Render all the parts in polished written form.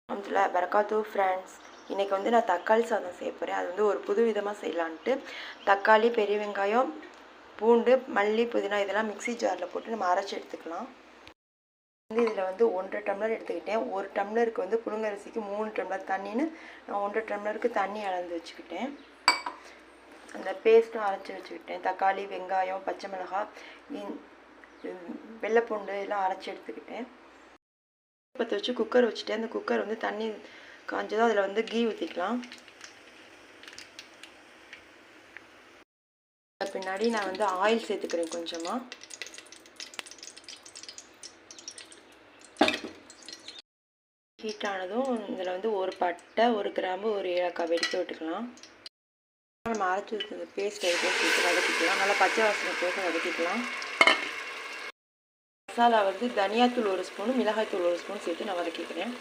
வரகாத்து friends, இன்றைக்கி வந்து நான் தக்காளி சாதம் செய்ய போகிறேன். அது வந்து ஒரு புது விதமாக செய்யலான்ட்டு தக்காளி, பெரிய வெங்காயம், பூண்டு, மல்லி, புதினா இதெல்லாம் மிக்சி ஜாரில் போட்டு நம்ம அரைச்சி எடுத்துக்கலாம். இதில் வந்து 1.5 டம்ளர் எடுத்துக்கிட்டேன். 1 டம்ளருக்கு வந்து புழுங்கரிசிக்கு 3 டம்ளர் தண்ணின்னு நான் 1.5 டம்ளருக்கு தண்ணி அளந்து வச்சுக்கிட்டேன். அந்த பேஸ்ட்டும் அரைச்சி வச்சுக்கிட்டேன். தக்காளி, வெங்காயம், பச்சை மிளகாய், வெள்ளைப்பூண்டு எல்லாம் அரைச்சி எடுத்துக்கிட்டேன். பற்ற வச்சு குக்கர் வச்சுட்டேன். அந்த குக்கர் வந்து தண்ணி காஞ்சதும் அதில் வந்து கீ ஊற்றிக்கலாம். பின்னாடி நான் வந்து ஆயில் சேர்த்துக்கிறேன் கொஞ்சமாக. ஹீட் ஆனதும் இதில் வந்து ஒரு பட்டை, ஒரு கிராம்பு, ஒரு ஏலக்காய் வெடிக்க விட்டுக்கலாம். நம்ம அரைச்சி வச்சுருந்த பேஸ்ட் சேர்த்து வதக்கிக்கலாம். நல்லா பச்சை வாசனை போட்டு வதக்கிக்கலாம். மசாலா வந்து தனியாத்தூள் 1 ஸ்பூனு, மிளகாய்த்தூள் 1 ஸ்பூன் சேர்த்து நான் வதக்கிக்கிறேன்.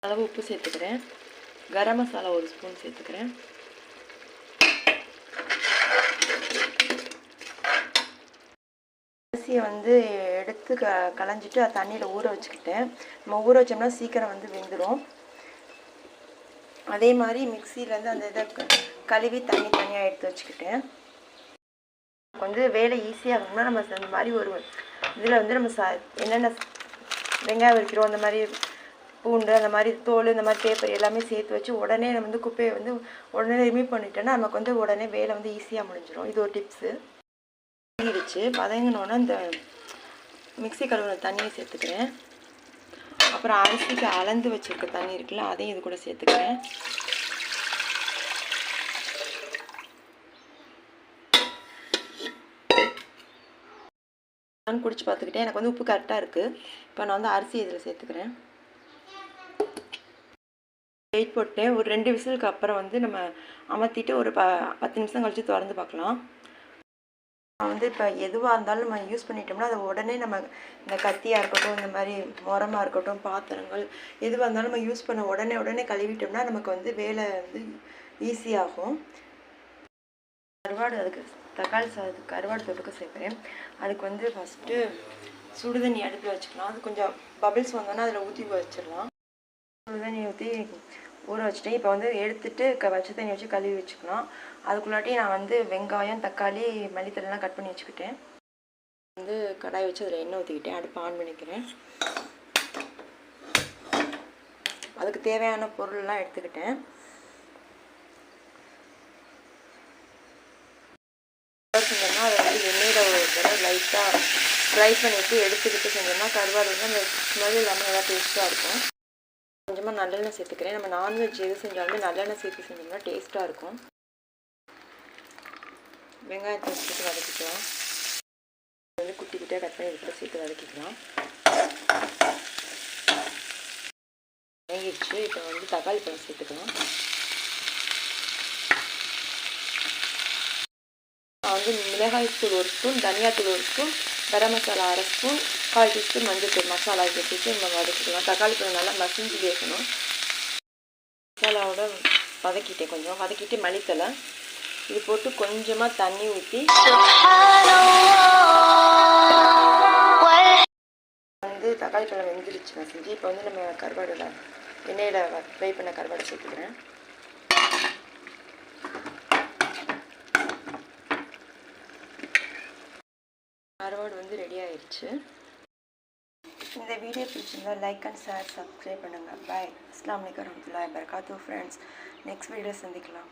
அளவு உப்பு சேர்த்துக்கிறேன். கரம் மசாலா 1 ஸ்பூன் சேர்த்துக்கிறேன். அரிசியை வந்து எடுத்து களைஞ்சிட்டு தண்ணியில் ஊற வச்சுக்கிட்டேன். நம்ம ஊற வச்சோம்னா சீக்கிரம் வந்து வெந்துடும். அதே மாதிரி மிக்சியிலேருந்து அந்த இதை கழுவி தனியாக எடுத்து வச்சுக்கிட்டேன். வந்து வேலை ஈஸியாகணும்னா நம்ம இந்த மாதிரி ஒரு இதில் வந்து நம்ம என்னென்ன வெங்காயம் வைக்கிறோம், அந்த மாதிரி பூண்டு, அந்த மாதிரி தோல், இந்த மாதிரி பேப்பர் எல்லாமே சேர்த்து வச்சு உடனே நம்ம வந்து குப்பையை வந்து உடனே ரிமூவ் பண்ணிட்டோன்னா நமக்கு வந்து உடனே வேலை வந்து ஈஸியாக முடிஞ்சிடும். இது ஒரு டிப்ஸு. வச்சு வதங்கினோன்னா இந்த மிக்சி கழுவுன தண்ணியை சேர்த்துக்கிறேன். அப்புறம் அரிசிக்கு அளந்து வச்சுருக்க தண்ணி இருக்குல்ல, அதையும் இது கூட சேர்த்துக்கிறேன். நான் குடிச்சு பார்த்துக்கிட்டேன். எனக்கு வந்து உப்பு கரெக்டாக இருக்குது. இப்போ நான் வந்து அரிசி இதில் சேர்த்துக்கிறேன். வெயிட் போட்டேன். ஒரு 2 விசிலுக்கு அப்புறம் வந்து நம்ம அமர்த்திட்டு ஒரு 10 நிமிஷம் கழித்து திறந்து பார்க்கலாம். நான் வந்து இப்போ எதுவாக இருந்தாலும் நம்ம யூஸ் பண்ணிட்டோம்னா அதை உடனே நம்ம இந்த கத்தியாக இருக்கட்டும், இந்த மாதிரி உரமாக இருக்கட்டும், பாத்திரங்கள் எதுவாக இருந்தாலும் நம்ம யூஸ் பண்ண உடனே கழுவிட்டோம்னா நமக்கு வந்து வேலை வந்து ஈஸியாகும். கருவாடு, அதுக்கு தக்காளி சாதத்துக்கு கருவாடு தொட்டுக்க சேர்க்குறேன். அதுக்கு வந்து ஃபஸ்ட்டு சுடுதண்ணி அடுப்பில் வச்சுக்கலாம். அது கொஞ்சம் பபிள்ஸ் வந்தோன்னா அதில் ஊற்றி வச்சிடலாம். சுடுதண்ணி ஊற்றி ஊற வச்சுட்டேன். இப்போ வந்து எடுத்துட்டு வச்ச தண்ணி வச்சு கழுவி வச்சுக்கலாம். அதுக்குள்ளாட்டி நான் வந்து வெங்காயம், தக்காளி, மல்லித்தலைலாம் கட் பண்ணி வச்சுக்கிட்டேன். வந்து கடாய் வச்சு அதில் எண்ணெய் ஊற்றிக்கிட்டேன். அடுப்பு ஆன் பண்ணிக்கிறேன். அதுக்கு தேவையான பொருள்லாம் எடுத்துக்கிட்டேன். செஞ்சோம்னா அதை வந்து எண்ணெயில் ஒரு தடவை லைட்டாக ஃப்ரை பண்ணிவிட்டு எடுத்துக்கிட்டு செஞ்சோம்னா கருவாடு வந்து அந்த ஸ்மெல் இல்லாமல் நல்லா டேஸ்ட்டாக இருக்கும். கொஞ்சமாக நல்லெண்ணெய் சேர்த்துக்கிறேன். நம்ம நான்வெஜ் எது செஞ்சாலுமே நல்லெண்ணெய் சேர்த்து செஞ்சோம்னா டேஸ்ட்டாக இருக்கும். வெங்காயத்தை சேர்த்து வதக்கிக்கலாம். வந்து குட்டிக்கிட்டே கட் பண்ணி எடுத்து சேர்த்து வதக்கிக்கலாம். வதங்கிடுச்சு. இப்போ வந்து தக்காளி பழம் சேர்த்துக்கலாம். நான் வந்து மிளகாய்த்தூள் 1 ஸ்பூன், தனியாத்தூள் 1 spoon, garam masala 1/2 spoon, 1/4 teaspoon மஞ்சள் மசாலா சேர்த்து நம்ம வதக்கிக்கலாம். தக்காளி பழம் நல்லா மசிஞ்சு வேகணும். மசாலாவோட வதக்கிட்டேன். கொஞ்சம் வதக்கிட்டு மல்லித்தலை இது போட்டு கொஞ்சமாக தண்ணி ஊற்றி வந்து தக்காளி பழம் வெந்துருச்சு மசிஞ்சு. இப்போ வந்து நம்ம கருவாடில் எண்ணெயில் ஃப்ரை பண்ண கருவாடை சேர்த்துக்கிறேன். கருவாடு வந்து ரெடி ஆயிடுச்சு. இந்த வீடியோ பிடிச்சிருந்தா லைக் அண்ட் ஷேர், சப்ஸ்கிரைப் பண்ணுங்கள். பாய். அஸ்ஸலாமு அலைக்கும் வரஹ்மத்துல்லாஹி வபரகாத்துஹு ஃப்ரெண்ட்ஸ். நெக்ஸ்ட் வீடியோ சந்திக்கலாம்.